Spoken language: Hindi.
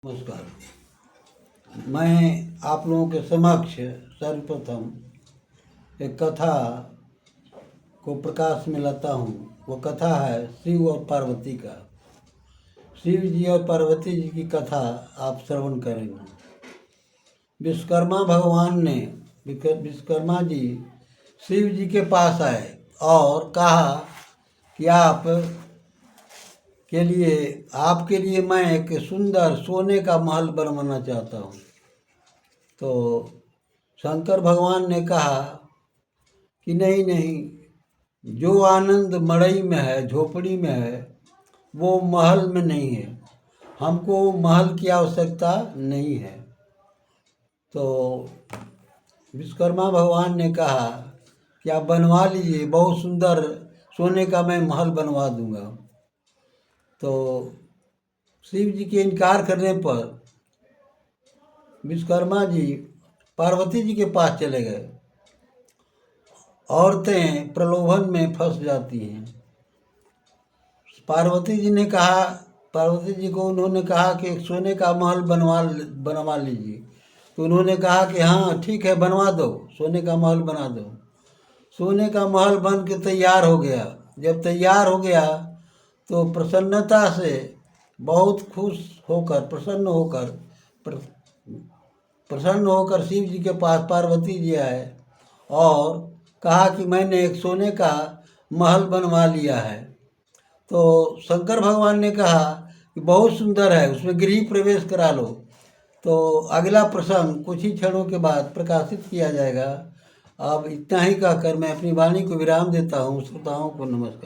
नमस्कार। मैं आप लोगों के समक्ष सर्वप्रथम एक कथा को प्रकाश में लाता हूँ। वो कथा है शिव और पार्वती का। शिव जी और पार्वती जी की कथा आप श्रवण करेंगे। विश्वकर्मा जी शिव जी के पास आए और कहा कि आपके लिए मैं एक सुंदर सोने का महल बनवाना चाहता हूँ। तो शंकर भगवान ने कहा कि नहीं नहीं, जो आनंद मड़ई में है, झोपड़ी में है, वो महल में नहीं है। हमको महल की आवश्यकता नहीं है। तो विश्वकर्मा भगवान ने कहा कि आप बनवा लीजिए, बहुत सुंदर सोने का मैं महल बनवा दूंगा। तो शिव जी के इनकार करने पर विश्वकर्मा जी पार्वती जी के पास चले गए। औरतें प्रलोभन में फंस जाती हैं। पार्वती जी को उन्होंने कहा कि एक सोने का महल बनवा लीजिए। तो उन्होंने कहा कि हाँ ठीक है, बनवा दो, सोने का महल बना दो। सोने का महल बन के तैयार हो गया। जब तैयार हो गया तो प्रसन्नता से बहुत प्रसन्न होकर शिव जी के पास पार्वती जी आए और कहा कि मैंने एक सोने का महल बनवा लिया है। तो शंकर भगवान ने कहा कि बहुत सुंदर है, उसमें गृह प्रवेश करा लो। तो अगला प्रसंग कुछ ही क्षणों के बाद प्रकाशित किया जाएगा। अब इतना ही कहकर मैं अपनी वाणी को विराम देता हूँ। श्रोताओं को नमस्कार।